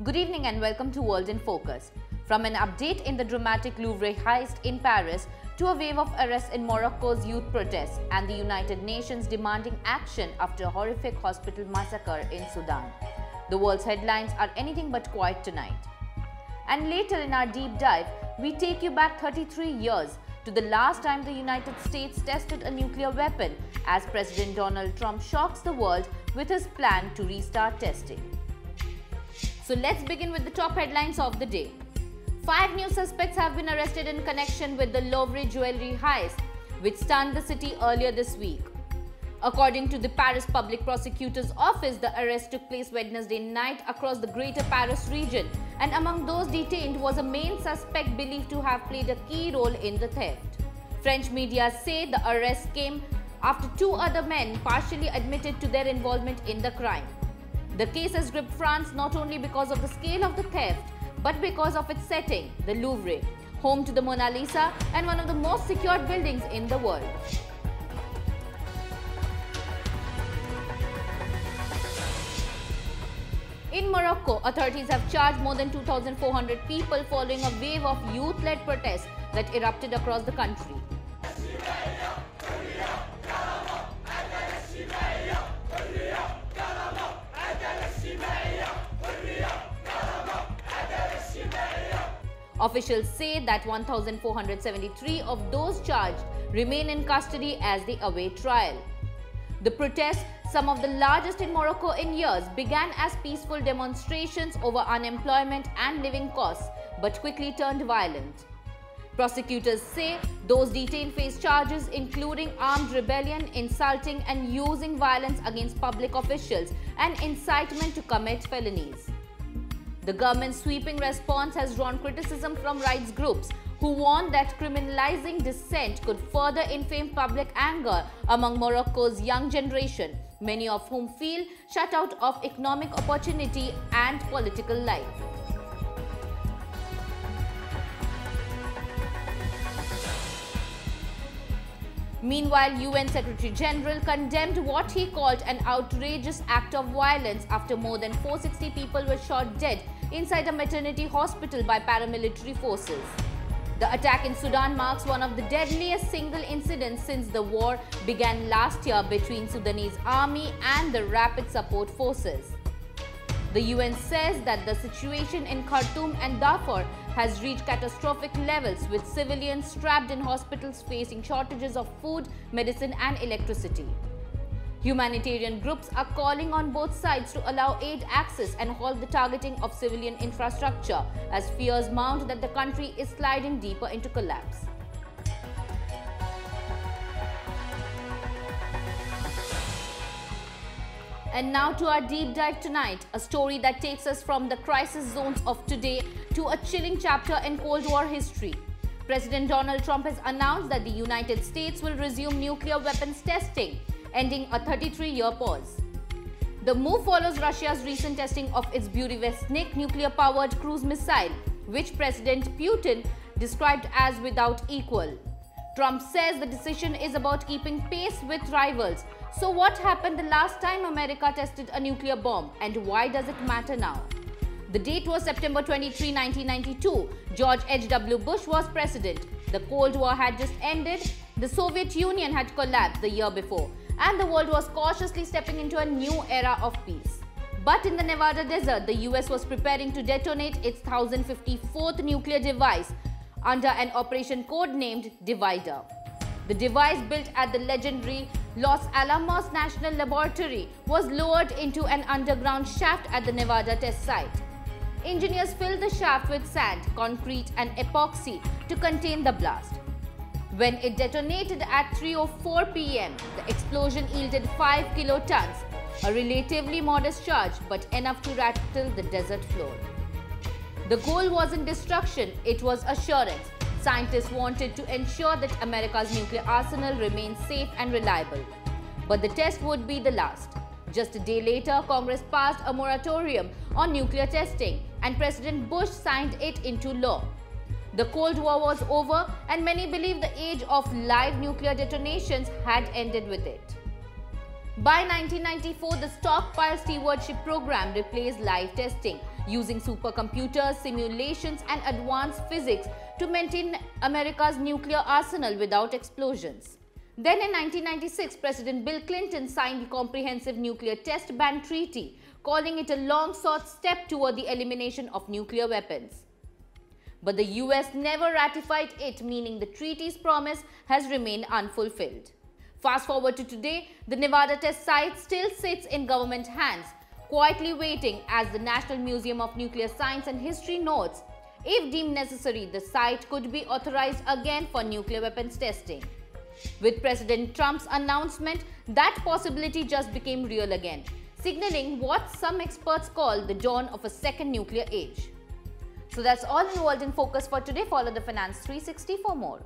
Good evening and welcome to World in Focus. From an update in the dramatic Louvre heist in Paris to a wave of arrests in Morocco's youth protests and the United Nations demanding action after a horrific hospital massacre in Sudan. The world's headlines are anything but quiet tonight. And later in our deep dive, we take you back 33 years to the last time the United States tested a nuclear weapon as President Donald Trump shocks the world with his plan to restart testing. So let's begin with the top headlines of the day. 5 new suspects have been arrested in connection with the Louvre jewelry heist, which stunned the city earlier this week. According to the Paris Public Prosecutor's Office, the arrest took place Wednesday night across the Greater Paris region, and among those detained was a main suspect believed to have played a key role in the theft. French media say the arrest came after 2 other men partially admitted to their involvement in the crime. The case has gripped France not only because of the scale of the theft, but because of its setting, the Louvre, home to the Mona Lisa and one of the most secured buildings in the world. In Morocco, authorities have charged more than 2,400 people following a wave of youth-led protests that erupted across the country. Officials say that 1,473 of those charged remain in custody as they await trial. The protests, some of the largest in Morocco in years, began as peaceful demonstrations over unemployment and living costs, but quickly turned violent. Prosecutors say those detained face charges including armed rebellion, insulting and using violence against public officials, and incitement to commit felonies. The government's sweeping response has drawn criticism from rights groups who warn that criminalizing dissent could further inflame public anger among Morocco's young generation, many of whom feel shut out of economic opportunity and political life. Meanwhile, UN Secretary General condemned what he called an outrageous act of violence after more than 460 people were shot dead inside a maternity hospital by paramilitary forces. The attack in Sudan marks one of the deadliest single incidents since the war began last year between Sudanese army and the Rapid Support Forces. The UN says that the situation in Khartoum and Darfur has reached catastrophic levels, with civilians trapped in hospitals facing shortages of food, medicine and electricity. Humanitarian groups are calling on both sides to allow aid access and halt the targeting of civilian infrastructure as fears mount that the country is sliding deeper into collapse. And now to our deep dive tonight, a story that takes us from the crisis zones of today to a chilling chapter in Cold War history. President Donald Trump has announced that the United States will resume nuclear weapons testing, ending a 33-year pause. The move follows Russia's recent testing of its Burevestnik nuclear-powered cruise missile, which President Putin described as without equal. Trump says the decision is about keeping pace with rivals. So what happened the last time America tested a nuclear bomb, and why does it matter now? The date was September 23, 1992. George H.W. Bush was president. The Cold War had just ended, the Soviet Union had collapsed the year before, and the world was cautiously stepping into a new era of peace. But in the Nevada desert, the US was preparing to detonate its 1054th nuclear device under an operation code-named Divider. The device, built at the legendary Los Alamos National Laboratory, was lowered into an underground shaft at the Nevada test site. Engineers filled the shaft with sand, concrete and epoxy to contain the blast. When it detonated at 3:04 p.m., the explosion yielded 5 kilotons, a relatively modest charge but enough to rattle the desert floor. The goal wasn't destruction, it was assurance. Scientists wanted to ensure that America's nuclear arsenal remained safe and reliable. But the test would be the last. Just a day later, Congress passed a moratorium on nuclear testing, and President Bush signed it into law. The Cold War was over, and many believe the age of live nuclear detonations had ended with it. By 1994, the Stockpile Stewardship Program replaced live testing. using supercomputers, simulations, and advanced physics to maintain America's nuclear arsenal without explosions. Then in 1996, President Bill Clinton signed the Comprehensive Nuclear Test Ban Treaty, calling it a long-sought step toward the elimination of nuclear weapons. But the US never ratified it, meaning the treaty's promise has remained unfulfilled. Fast forward to today, the Nevada test site still sits in government hands, quietly waiting. As the National Museum of Nuclear Science and History notes, if deemed necessary, the site could be authorized again for nuclear weapons testing. With President Trump's announcement, that possibility just became real again, signaling what some experts call the dawn of a second nuclear age. So that's all in World in Focus for today. Follow the Finance 360 for more.